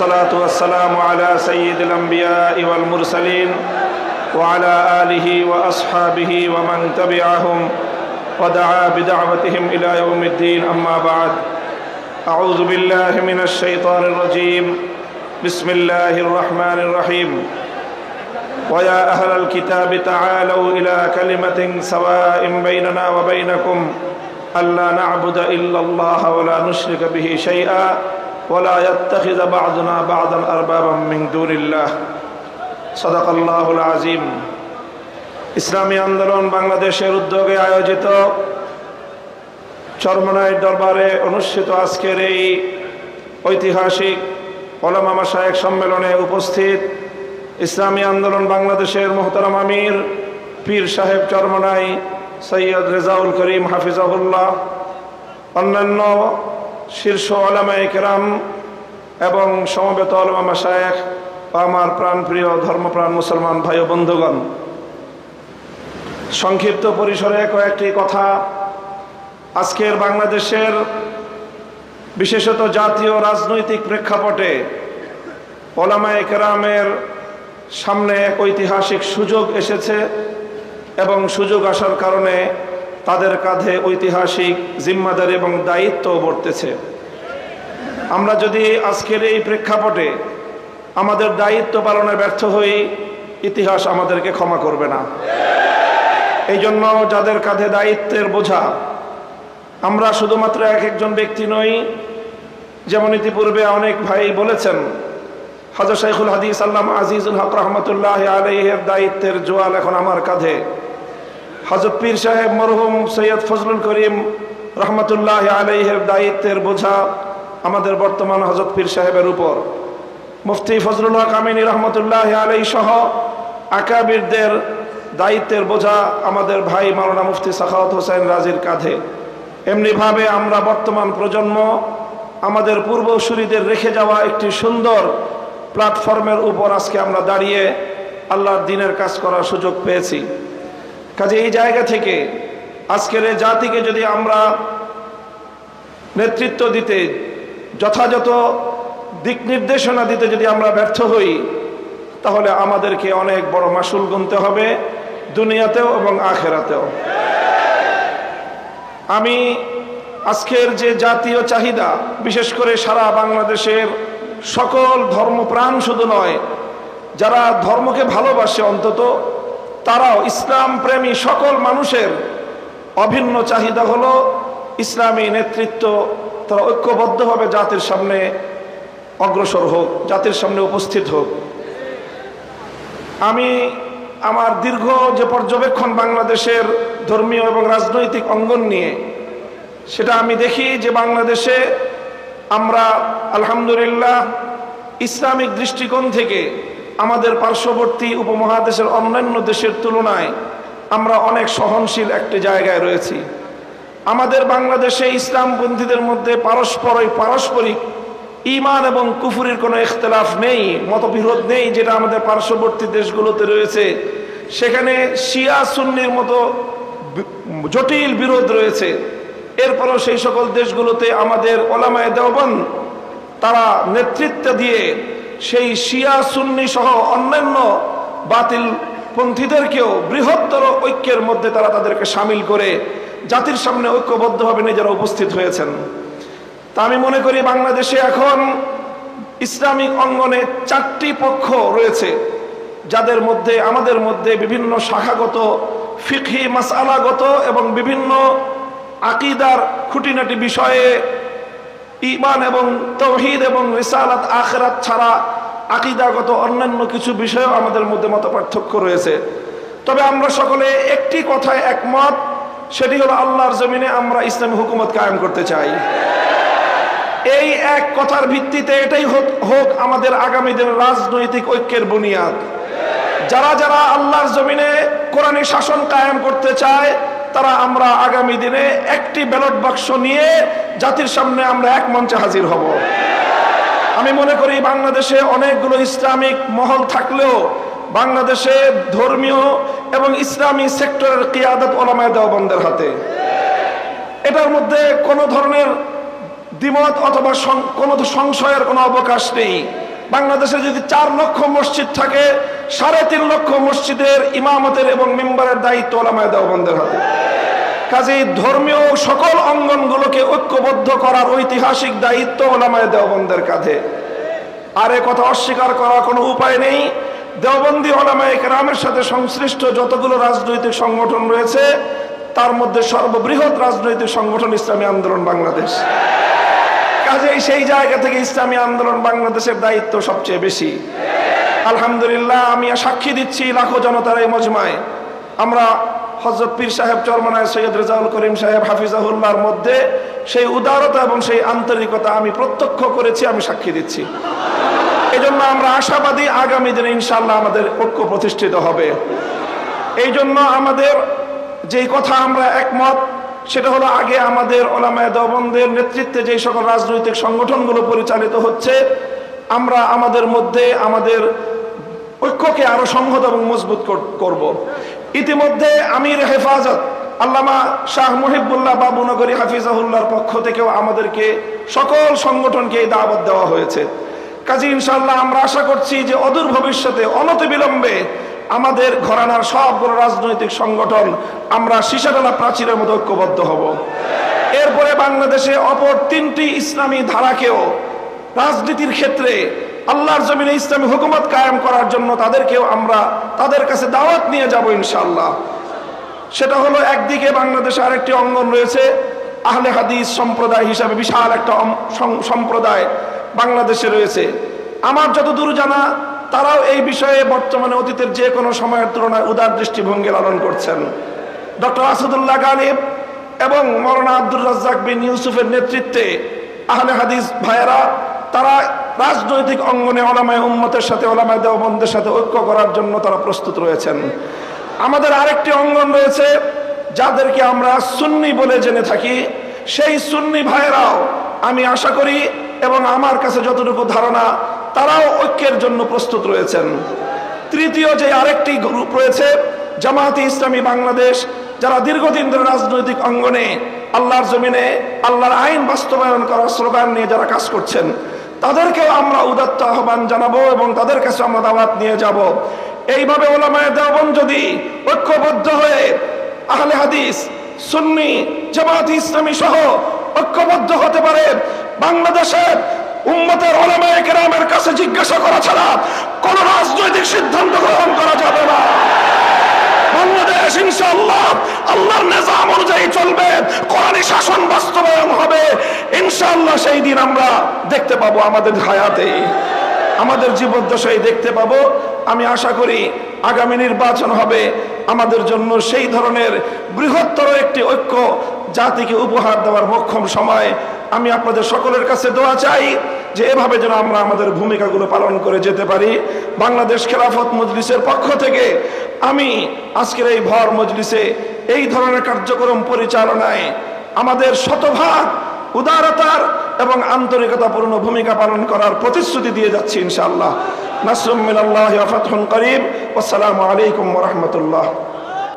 والصلاة والسلام على سيد الأنبياء والمرسلين وعلى آله وأصحابه ومن تبعهم ودعا بدعوتهم إلى يوم الدين أما بعد أعوذ بالله من الشيطان الرجيم بسم الله الرحمن الرحيم ويا أهل الكتاب تعالوا إلى كلمة سواء بيننا وبينكم ألا نعبد إلا الله ولا نشرك به شيئا ولا يتخذ بعضنا بعضا أربابا من دون الله صدق الله العظيم ইসলামী আন্দোলন বাংলাদেশের উদ্যোগে আয়োজিত চরমনাই দরবারে অনুষ্ঠিত আজকের এই ঐতিহাসিক ওলামা মাশায়েখ সম্মেলনে উপস্থিত ইসলামী আন্দোলন বাংলাদেশের মোহতারাম আমির পীর সাহেব চরমনাই সৈয়দ রেজাউল করিম হাফিজাহুল্লাহ, অন্যান্য শীর্ষ ওলামায়ে কেরাম এবং সমবেত ওলামা মাশায়েখ ও আমার প্রাণপ্রিয় ধর্মপ্রাণ মুসলমান ভাই ও বন্ধুগণ, সংক্ষিপ্ত পরিসরে কয়েকটি কথা। আজকের বাংলাদেশের বিশেষত জাতীয় রাজনৈতিক প্রেক্ষাপটে ওলামায়ে কেরামের সামনে এক ঐতিহাসিক সুযোগ এসেছে এবং সুযোগ আসার কারণে তাদের কাঁধে ঐতিহাসিক জিম্মাদারি এবং দায়িত্ব বর্তেছে। আমরা যদি আজকের এই প্রেক্ষাপটে আমাদের দায়িত্ব পালনে ব্যর্থ হই, ইতিহাস আমাদেরকে ক্ষমা করবে না। এই জন্য যাদের কাঁধে দায়িত্বের বোঝা, আমরা শুধুমাত্র এক একজন ব্যক্তি নই। যেমন ইতিপূর্বে অনেক ভাই বলেছেন, হযরত শাইখুল হাদিস আল্লামা আজিজুল হক রহমতুল্লাহ আলাইহির দায়িত্বের জোয়াল এখন আমার কাঁধে। হযরত পীর সাহেব মরহুম সৈয়দ ফজলুল করিম রহমতুল্লাহ আলাইহির দায়িত্বের বোঝা আমাদের বর্তমান হযরত পীর সাহেবের উপর। মুফতি ফজলুল হক আমিনী রহমতুল্লাহ আলাইহি সহ আকাবিরদের দায়িত্বের বোঝা আমাদের ভাই মাওলানা মুফতি সাখাওয়াত হোসেন রাজির কাঁধে। এমনিভাবে আমরা বর্তমান প্রজন্ম আমাদের পূর্বসূরীদের রেখে যাওয়া একটি সুন্দর প্ল্যাটফর্মের উপর আজকে আমরা দাঁড়িয়ে আল্লাহর দ্বীনের কাজ করার সুযোগ পেয়েছি। কাজে এই জায়গা থেকে আজকের এই জাতিকে যদি আমরা নেতৃত্ব দিতে, যথাযথ দিক নির্দেশনা দিতে যদি আমরা ব্যর্থ হই, তাহলে আমাদেরকে অনেক বড় মাসুল গুনতে হবে, দুনিয়াতেও এবং আখেরাতেও। আমি আজকের যে জাতীয় চাহিদা, বিশেষ করে সারা বাংলাদেশের সকল ধর্মপ্রাণ শুধু নয়, যারা ধর্মকে ভালোবাসে অন্তত তারাও, ইসলাম প্রেমী সকল মানুষের অভিন্ন চাহিদা হলো ইসলামী নেতৃত্ব তারা ঐক্যবদ্ধভাবে জাতির সামনে অগ্রসর হোক, জাতির সামনে উপস্থিত হোক। আমি আমার দীর্ঘ যে পর্যবেক্ষণ বাংলাদেশের ধর্মীয় এবং রাজনৈতিক অঙ্গন নিয়ে, সেটা আমি দেখি যে বাংলাদেশে আমরা আলহামদুলিল্লাহ ইসলামিক দৃষ্টিকোণ থেকে আমাদের পার্শ্ববর্তী উপমহাদেশের অন্যান্য দেশের তুলনায় আমরা অনেক সহনশীল একটি জায়গায় রয়েছি। আমাদের বাংলাদেশে ইসলামপন্থীদের মধ্যে পারস্পরিক ঈমান এবং কুফরির কোনো ইখতিলাফ নেই, মতবিরোধ নেই, যেটা আমাদের পার্শ্ববর্তী দেশগুলোতে রয়েছে। সেখানে শিয়া সুন্নির মতো জটিল বিরোধ রয়েছে। এরপরও সেই সকল দেশগুলোতে আমাদের ওলামায়ে দেওবন্দ তারা নেতৃত্ব দিয়ে সেই শিয়া সুন্নি সহ অন্যান্য বাতিল পন্থীদেরকেও বৃহত্তর ঐক্যের মধ্যে তারা তাদেরকে সামিল করে জাতির সামনে ঐক্যবদ্ধভাবে নিজেরা উপস্থিত হয়েছেন। তা আমি মনে করি বাংলাদেশে এখন ইসলামিক অঙ্গনে 4টি পক্ষ রয়েছে, যাদের মধ্যে আমাদের মধ্যে বিভিন্ন শাখাগত, ফিকহি মাসআলাগত এবং বিভিন্ন আকীদার খুঁটিনাটি বিষয়ে, ঈমান এবং তাওহীদ এবং রিসালাত আখিরাত ছাড়া আকীদাগত অন্যান্য কিছু বিষয়েও আমাদের মধ্যে মতপার্থক্য রয়েছে। তবে আমরা সকলে একটি কথায় একমত, সেটি হলো আল্লাহর জমিনে আমরা ইসলামী হুকুমত কায়েম করতে চাই। এই এক কথার ভিত্তিতে এটাই হোক আমাদের আগামী দিনের রাজনৈতিক ঐক্যের বুনিয়াদ। যারা যারা আল্লাহর জমিনে কোরআনী শাসন কায়েম করতে চায়, তারা আমরা আগামী দিনে একটি ব্যালট বাক্স নিয়ে জাতির সামনে আমরা এক মঞ্চে হাজির হব। আমি মনে করি বাংলাদেশে অনেকগুলো ইসলামিক মহল থাকলেও বাংলাদেশে ধর্মীয় এবং ইসলামী সেক্টরের কিয়াদত ওলামায়ে দেওবন্দের হাতে। এটার মধ্যে কোনো ধরনের দ্বিমত অথবা কোনো সংশয়ের কোনো অবকাশ নেই। বাংলাদেশে যদি 4 লক্ষ মসজিদ থাকে, 3.5 লক্ষ মসজিদের ইমামতের এবং মেম্বারের দায়িত্ব উলামায়ে দেওবন্দের হাতে। কাজেই ধর্মীয় সকল অঙ্গনগুলোকে ঐক্যবদ্ধ করার ঐতিহাসিক দায়িত্ব উলামায়ে দেওবন্দের কাঁধে। আর এ কথা অস্বীকার করার কোনো উপায় নেই। দেওবন্দি উলামায়ে কেরামের সাথে সংশ্লিষ্ট যতগুলো রাজনৈতিক সংগঠন রয়েছে, তার মধ্যে সর্ববৃহৎ রাজনৈতিক সংগঠন ইসলামী আন্দোলন বাংলাদেশ। কাজেই সেই জায়গা থেকে ইসলামী আন্দোলন বাংলাদেশের দায়িত্ব সবচেয়ে বেশি। আলহামদুলিল্লাহ, আমি সাক্ষী দিচ্ছি লাখো জনতার এই মজমায় আমরা হযরত পীর সাহেব চরমনায় সৈয়দ রেজাউল করিম সাহেব হাফিজাহুল্লাহর মধ্যে সেই উদারতা এবং সেই আন্তরিকতা আমি প্রত্যক্ষ করেছি, আমি সাক্ষী দিচ্ছি। এজন্য আমরা আশাবাদী আগামী দিনে ইনশাআল্লাহ আমাদের ঐক্য প্রতিষ্ঠিত হবে। এই জন্য আমাদের যেই কথা আমরা একমত, সেটা হলো আগে আমাদের উলামায়ে দেওবন্দের নেতৃত্বে যে সকল রাজনৈতিক সংগঠনগুলো পরিচালিত হচ্ছে, আমরা আমাদের মধ্যে আমাদের ঐক্যকে আরো সংহত এবং মজবুত করব। ইতিমধ্যে আমির হেফাজত আল্লামা শাহ মুহিবুল্লাহ বাবুনগরী হাফিজাহুল্লাহর পক্ষ থেকেও আমাদেরকে সকল সংগঠনকে এই দাওয়াত দেওয়া হয়েছে। কাজী ইনশাআল্লাহ আমরা আশা করছি যে অদূর ভবিষ্যতে অনতিবিলম্বে আমাদের ঘরানার সবগুলো রাজনৈতিক সংগঠন আমরা সীসাডালা প্রাচীরের মতো ঐক্যবদ্ধ হব। এরপরে বাংলাদেশে অপর 3টি ইসলামী ধারাকেও রাজনীতির ক্ষেত্রে আল্লাহর জমিনে ইসলামী হুকুমত কায়েম করার জন্য তাদেরকেও আমরা তাদের কাছে দাওয়াত নিয়ে যাব ইনশাআল্লাহ। সেটা হলো, একদিকে বাংলাদেশে আরেকটি অঙ্গন রয়েছে আহলে হাদিস সম্প্রদায় হিসাবে বিশাল একটা সম্প্রদায় বাংলাদেশে রয়েছে। আমার যতদূর জানা, তারাও এই বিষয়ে বর্তমানে অতীতের যে কোনো সময়ের তুলনায় উদার দৃষ্টিভঙ্গি লালন করছেন। ডক্টর আসাদুল্লাহ গালিব এবং মৌলানা আব্দুর রাজ্জাক বিন ইউসুফের নেতৃত্বে আহলে হাদিস ভাইয়েরা তারা রাজনৈতিক অঙ্গনে উলামায়ে উম্মতের সাথে উলামায়ে দেওবন্দের সাথে ঐক্য করার জন্য তারা প্রস্তুত রয়েছেন। আমাদের আরেকটি অঙ্গন রয়েছে যাদেরকে আমরা সুন্নি বলে জেনে থাকি, সেই সুন্নি ভাইয়েরাও আমি আশা করি এবং আমার কাছে যতটুকু ধারণা, তারাও ঐক্যের জন্য প্রস্তুত রয়েছেন। তৃতীয় যে আরেকটি গ্রুপ রয়েছে জামায়াতে ইসলামী বাংলাদেশ, যারা দীর্ঘদিন ধরে রাজনৈতিক অঙ্গনে আল্লাহর জমিনে আল্লাহর আইন বাস্তবায়ন করার স্লোগান নিয়ে যারা কাজ করছেন, তাদেরকেও আমরা উদাত্ত আহ্বান জানাবো এবং তাদের কাছে আমরা দাওয়াত নিয়ে যাব। এইভাবে উলামায়ে দেওবন্দ যদি ঐক্যবদ্ধ হয়ে আহলে হাদিস, সুন্নি, জামায়াতে ইসলামী সহ ঐক্যবদ্ধ হতে পারে, বাংলাদেশের উম্মতের উলামায়ে কেরামের কাছে জিজ্ঞাসা করা ছাড়া কোন রাজনৈতিক সিদ্ধান্ত গ্রহণ করা যাবে না। বাংলাদেশ ইনশাআল্লাহ আল্লাহর নিজাম অনুযায়ী চলবে, কোরআনী শাসন বাস্তবায়ন হবে ইনশাআল্লাহ। সেই দিন আমরা দেখতে পাবো, আমাদের হায়াতে, আমাদের জীবদ্দশায় দেখতে পাবো। আমি আশা করি আগামী নির্বাচন হবে আমাদের জন্য সেই ধরনের বৃহত্তর একটি ঐক্য জাতিকে উপহার দেওয়ার মোক্ষম সময়। আমি আপনাদের সকলের কাছে দোয়া চাই যে এভাবে যেন আমরা আমাদের ভূমিকাগুলো পালন করে যেতে পারি। বাংলাদেশ খেলাফত মজলিসের পক্ষ থেকে আমি আজকের এই ভর মজলিসে এই ধরনের কার্যক্রম পরিচালনায় আমাদের শতভাগ উদারতার এবং আন্তরিকতাপূর্ণ ভূমিকা পালন করার প্রতিশ্রুতি দিয়ে যাচ্ছি ইনশাআল্লাহ। নাসরুম মিনাল্লাহি ওয়া ফাতহুন করিম। আসসালামু আলাইকুম ওয়া রাহমাতুল্লাহ।